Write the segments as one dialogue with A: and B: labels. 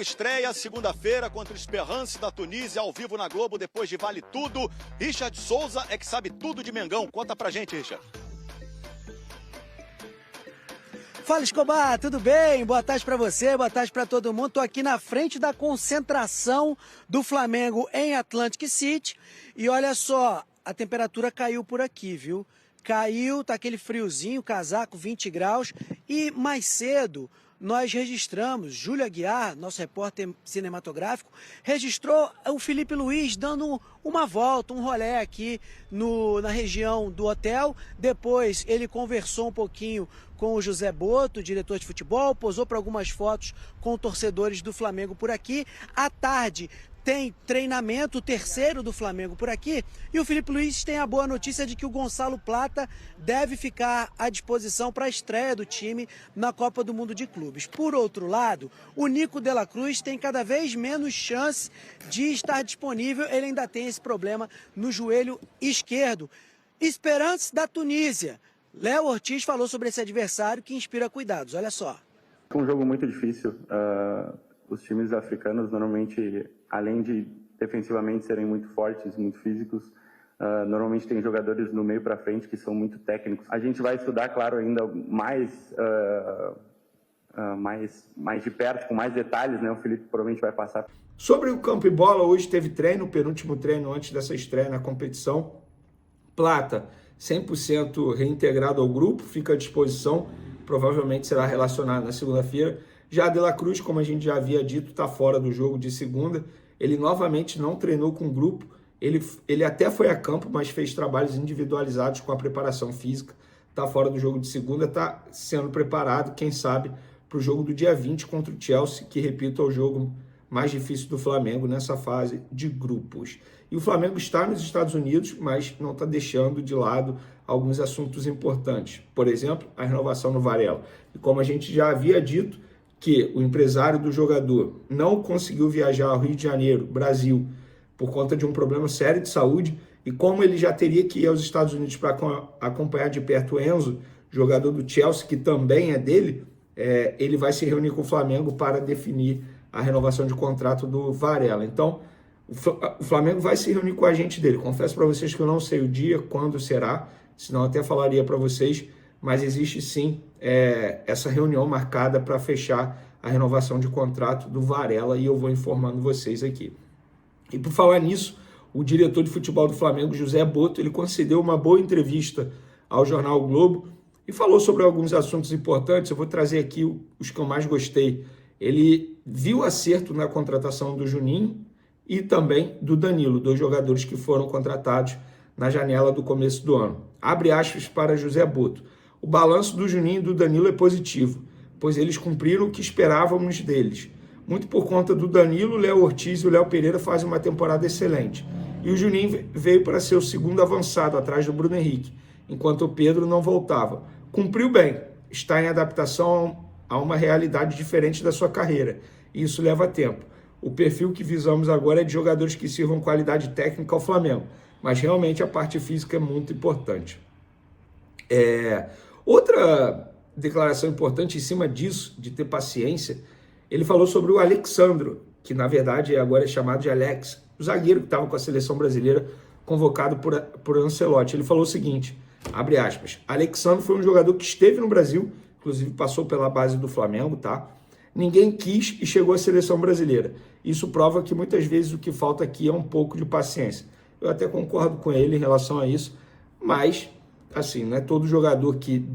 A: estreia segunda-feira contra o Esperance da Tunísia, ao vivo na Globo, depois de Vale Tudo. Richard Souza é que sabe tudo de Mengão. Conta pra gente, Richard.
B: Fala, Escobar, tudo bem? Boa tarde pra você, boa tarde pra todo mundo. Tô aqui na frente da concentração do Flamengo em Atlantic City. E olha só, a temperatura caiu por aqui, viu? Caiu, tá aquele friozinho, casaco, 20 graus. E mais cedo nós registramos, Júlio Aguiar, nosso repórter cinematográfico, registrou o Felipe Luiz dando uma volta, um rolê aqui na região do hotel. Depois ele conversou um pouquinho com o José Boto, diretor de futebol, posou para algumas fotos com torcedores do Flamengo por aqui. À tarde tem treinamento, o terceiro do Flamengo por aqui, e o Felipe Luiz tem a boa notícia de que o Gonçalo Plata deve ficar à disposição para a estreia do time na Copa do Mundo de Clubes. Por outro lado, o Nico de la Cruz tem cada vez menos chance de estar disponível, ele ainda tem esse problema no joelho esquerdo. Esperance da Tunísia. Léo Ortiz falou sobre esse adversário que inspira cuidados, olha só.
C: É um jogo muito difícil. Os times africanos normalmente, além de defensivamente serem muito fortes, muito físicos, normalmente tem jogadores no meio para frente que são muito técnicos. A gente vai estudar, claro, ainda mais de perto, com mais detalhes, né? O Felipe provavelmente vai passar.
D: Sobre o campo e bola, hoje teve treino, o penúltimo treino antes dessa estreia na competição. Plata, 100% reintegrado ao grupo, fica à disposição, provavelmente será relacionado na segunda-feira. Já De La Cruz, como a gente já havia dito, está fora do jogo de segunda. Ele novamente não treinou com o grupo. Ele até foi a campo, mas fez trabalhos individualizados com a preparação física. Está fora do jogo de segunda, está sendo preparado, quem sabe, para o jogo do dia 20 contra o Chelsea, que, repito, é o jogo mais difícil do Flamengo nessa fase de grupos. E o Flamengo está nos Estados Unidos, mas não está deixando de lado alguns assuntos importantes. Por exemplo, a renovação no Varela. E como a gente já havia dito, que o empresário do jogador não conseguiu viajar ao Rio de Janeiro, Brasil, por conta de um problema sério de saúde, e como ele já teria que ir aos Estados Unidos para acompanhar de perto o Enzo, jogador do Chelsea, que também é dele, ele vai se reunir com o Flamengo para definir a renovação de contrato do Varela. Então, o Flamengo vai se reunir com a agente dele. Confesso para vocês que eu não sei o dia, quando será, senão eu até falaria para vocês, mas existe sim essa reunião marcada para fechar a renovação de contrato do Varela e eu vou informando vocês aqui. E por falar nisso, o diretor de futebol do Flamengo, José Boto, ele concedeu uma boa entrevista ao jornal o Globo e falou sobre alguns assuntos importantes. Eu vou trazer aqui os que eu mais gostei. Ele viu acerto na contratação do Juninho e também do Danilo, dois jogadores que foram contratados na janela do começo do ano. Abre aspas para José Boto. O balanço do Juninho e do Danilo é positivo, pois eles cumpriram o que esperávamos deles. Muito por conta do Danilo, o Léo Ortiz e o Léo Pereira fazem uma temporada excelente. E o Juninho veio para ser o segundo avançado, atrás do Bruno Henrique, enquanto o Pedro não voltava. Cumpriu bem, está em adaptação a uma realidade diferente da sua carreira, e isso leva tempo. O perfil que visamos agora é de jogadores que sirvam qualidade técnica ao Flamengo, mas realmente a parte física é muito importante. Outra declaração importante em cima disso, de ter paciência, ele falou sobre o Alexandro, que na verdade agora é chamado de Alex, o zagueiro que estava com a seleção brasileira convocado por Ancelotti. Ele falou o seguinte, abre aspas, Alexandro foi um jogador que esteve no Brasil, inclusive passou pela base do Flamengo, tá? Ninguém quis e chegou à seleção brasileira. Isso prova que muitas vezes o que falta aqui é um pouco de paciência. Eu até concordo com ele em relação a isso, mas assim, não é todo jogador que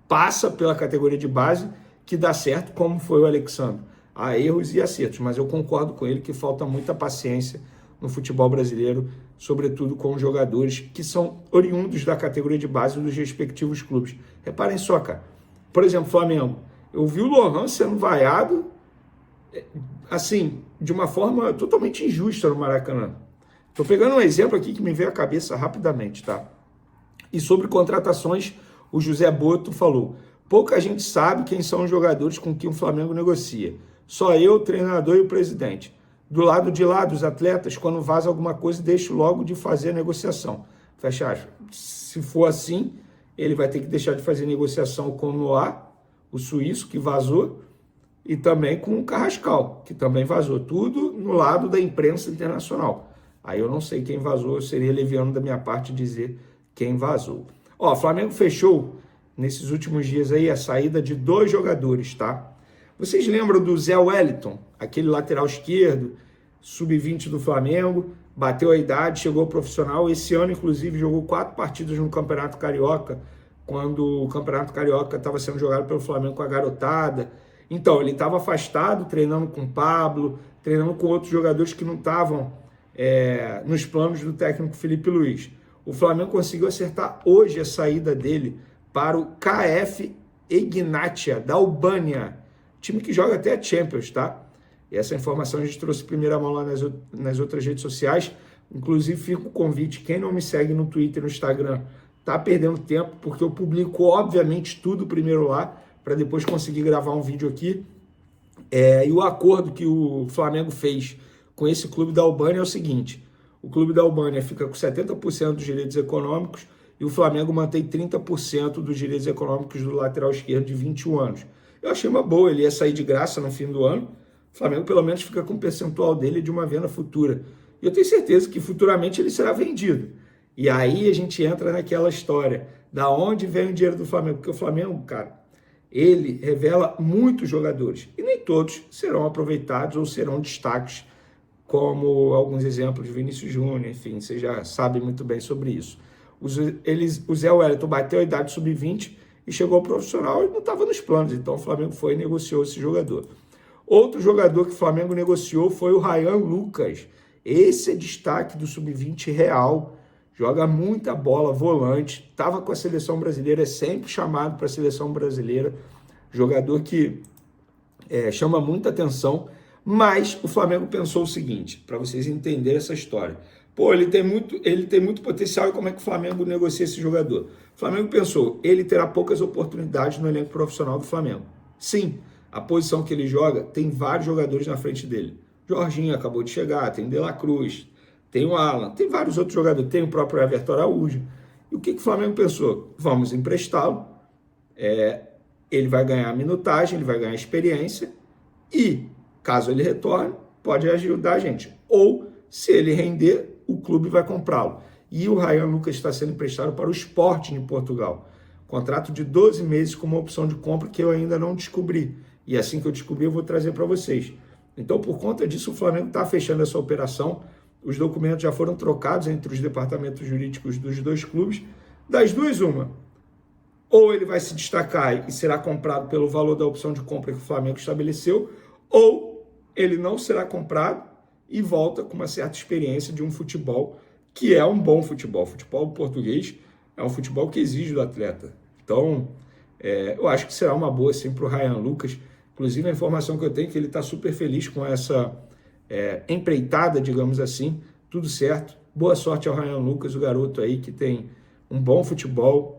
D: passa pela categoria de base que dá certo, como foi o Alexandre. Há erros e acertos, mas eu concordo com ele que falta muita paciência no futebol brasileiro, sobretudo com os jogadores que são oriundos da categoria de base dos respectivos clubes. Reparem só, cara. Por exemplo, Flamengo. Eu vi o Lohan sendo vaiado, assim, de uma forma totalmente injusta no Maracanã. Estou pegando um exemplo aqui que me veio à cabeça rapidamente, tá? E sobre contratações, o José Boto falou, pouca gente sabe quem são os jogadores com quem o Flamengo negocia. Só eu, o treinador e o presidente. Do lado de lá dos atletas, quando vaza alguma coisa, deixo logo de fazer a negociação. Fecha aspas. Se for assim, ele vai ter que deixar de fazer negociação com o Noah, o suíço que vazou, e também com o Carrascal, que também vazou. Tudo no lado da imprensa internacional. Aí eu não sei quem vazou, seria leviano da minha parte dizer quem vazou. Ó, o Flamengo fechou nesses últimos dias aí a saída de 2 jogadores, tá? Vocês lembram do Zé Wellington, aquele lateral esquerdo, sub-20 do Flamengo, bateu a idade, chegou ao profissional. Esse ano, inclusive, jogou 4 partidas no Campeonato Carioca, quando o Campeonato Carioca estava sendo jogado pelo Flamengo com a garotada. Então, ele estava afastado, treinando com o Pablo, treinando com outros jogadores que não estavam nos planos do técnico Felipe Luiz. O Flamengo conseguiu acertar hoje a saída dele para o KF Ignatia, da Albânia, time que joga até a Champions, tá? E essa informação a gente trouxe em primeira mão lá nas outras redes sociais. Inclusive, fica o convite, quem não me segue no Twitter e no Instagram, tá perdendo tempo, porque eu publico, obviamente, tudo primeiro lá, para depois conseguir gravar um vídeo aqui. E o acordo que o Flamengo fez com esse clube da Albânia é o seguinte: o clube da Albânia fica com 70% dos direitos econômicos e o Flamengo mantém 30% dos direitos econômicos do lateral esquerdo de 21 anos. Eu achei uma boa, ele ia sair de graça no fim do ano. O Flamengo pelo menos fica com o percentual dele de uma venda futura. E eu tenho certeza que futuramente ele será vendido. E aí a gente entra naquela história, da onde vem o dinheiro do Flamengo? Porque o Flamengo, cara, ele revela muitos jogadores. E nem todos serão aproveitados ou serão destaques, como alguns exemplos de Vinícius Júnior, enfim, você já sabe muito bem sobre isso. O Zé Wellington bateu a idade sub-20 e chegou ao profissional e não estava nos planos. Então o Flamengo foi e negociou esse jogador. Outro jogador que o Flamengo negociou foi o Ryan Lucas. Esse é destaque do sub-20 real. Joga muita bola, volante. Estava com a seleção brasileira, é sempre chamado para a seleção brasileira. Jogador que chama muita atenção. Mas o Flamengo pensou o seguinte, para vocês entenderem essa história. Pô, ele tem muito potencial, e como é que o Flamengo negocia esse jogador? O Flamengo pensou, ele terá poucas oportunidades no elenco profissional do Flamengo. Sim, a posição que ele joga tem vários jogadores na frente dele. Jorginho acabou de chegar, tem De La Cruz, tem o Alan, tem vários outros jogadores, tem o próprio Everton Araújo. E o que o Flamengo pensou? Vamos emprestá-lo, ele vai ganhar minutagem, ele vai ganhar experiência e, caso ele retorne, pode ajudar a gente. Ou, se ele render, o clube vai comprá-lo. E o Ryan Lucas está sendo emprestado para o Sporting de Portugal. Contrato de 12 meses com uma opção de compra que eu ainda não descobri. E assim que eu descobrir, eu vou trazer para vocês. Então, por conta disso, o Flamengo está fechando essa operação. Os documentos já foram trocados entre os departamentos jurídicos dos dois clubes. Das duas, uma. Ou ele vai se destacar e será comprado pelo valor da opção de compra que o Flamengo estabeleceu, ou ele não será comprado e volta com uma certa experiência de um futebol que é um bom futebol. O futebol português é um futebol que exige do atleta. Então, eu acho que será uma boa sim para o Ryan Lucas. Inclusive, a informação que eu tenho é que ele está super feliz com essa empreitada, digamos assim. Tudo certo. Boa sorte ao Ryan Lucas, o garoto aí que tem um bom futebol,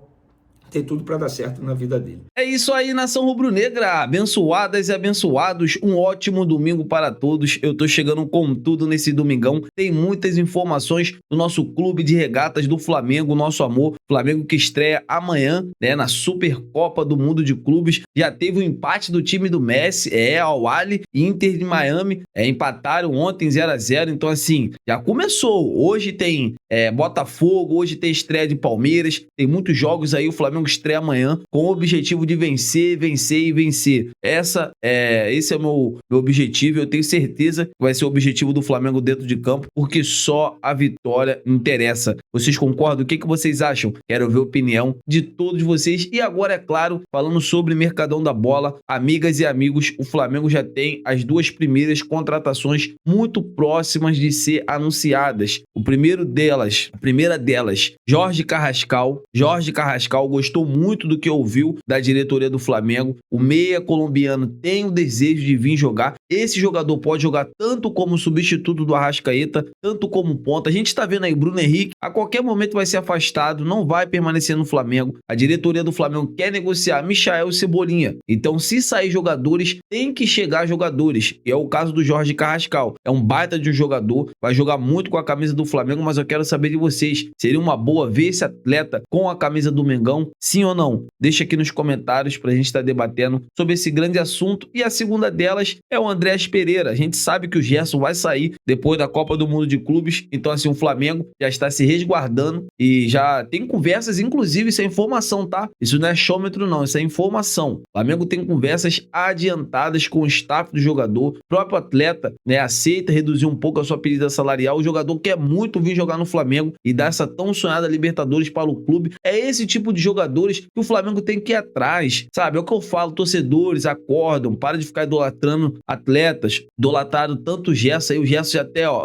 D: tem tudo para dar certo na vida dele.
E: É isso aí, nação rubro-negra, abençoadas e abençoados, um ótimo domingo para todos. Eu tô chegando com tudo nesse domingão, tem muitas informações do nosso clube de regatas do Flamengo, nosso amor, Flamengo que estreia amanhã, né, na Supercopa do Mundo de Clubes. Já teve o empate do time do Messi, Al Ahly e Inter de Miami, empataram ontem 0-0, então assim, já começou. Hoje tem Botafogo, hoje tem estreia de Palmeiras, tem muitos jogos aí, o Flamengo estreia amanhã com o objetivo de vencer, vencer e vencer. Esse é o meu objetivo. Eu tenho certeza que vai ser o objetivo do Flamengo dentro de campo, porque só a vitória interessa. Vocês concordam? O que vocês acham? Quero ver a opinião de todos vocês. E agora, é claro, falando sobre Mercadão da Bola, amigas e amigos, o Flamengo já tem as duas primeiras contratações muito próximas de ser anunciadas. A primeira delas, Jorge Carrascal. Jorge Carrascal gostou muito do que ouviu da diretoria do Flamengo. O meia colombiano tem o desejo de vir jogar. Esse jogador pode jogar tanto como substituto do Arrascaeta, tanto como ponta. A gente está vendo aí o Bruno Henrique, a qualquer momento vai ser afastado, não vai permanecer no Flamengo. A diretoria do Flamengo quer negociar Michael e Cebolinha. Então, se sair jogadores, tem que chegar jogadores. E é o caso do Jorge Carrascal. É um baita de um jogador, vai jogar muito com a camisa do Flamengo, mas eu quero saber de vocês. Seria uma boa ver esse atleta com a camisa do Mengão? Sim ou não? Deixa aqui nos comentários pra gente estar debatendo sobre esse grande assunto. E a segunda delas é o Andreas Pereira. A gente sabe que o Gerson vai sair depois da Copa do Mundo de Clubes, então assim, o Flamengo já está se resguardando e já tem conversas, inclusive isso é informação, tá? Isso não é showmetro não, isso é informação. O Flamengo tem conversas adiantadas com o staff do jogador, o próprio atleta, né, aceita reduzir um pouco a sua pedida salarial, o jogador quer muito vir jogar no Flamengo e dar essa tão sonhada Libertadores para o clube. É esse tipo de jogadores que o Flamengo tem que ir atrás, sabe? É o que eu falo, torcedores, acordam, para de ficar idolatrando atletas, idolatrado tanto o Gerson aí, o Gerson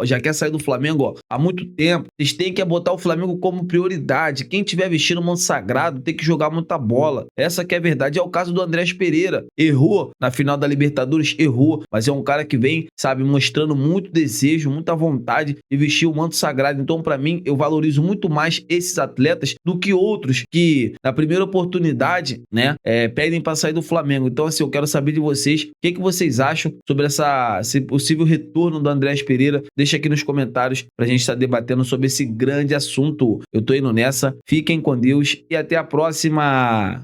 E: já quer sair do Flamengo, ó, há muito tempo. Vocês têm que botar o Flamengo como prioridade. Quem tiver vestindo o manto sagrado tem que jogar muita bola. Essa que é a verdade. É o caso do Andreas Pereira. Errou na final da Libertadores, errou, mas é um cara que vem, sabe, mostrando muito desejo, muita vontade de vestir o manto sagrado. Então, para mim, eu valorizo muito mais esses atletas do que outros que, na primeira oportunidade, né, pedem para sair do Flamengo. Então, assim, eu quero saber de vocês, o que vocês acham sobre esse possível retorno do Andreas Pereira? Deixa aqui nos comentários pra gente estar debatendo sobre esse grande assunto. Eu tô indo nessa, fiquem com Deus e até a próxima!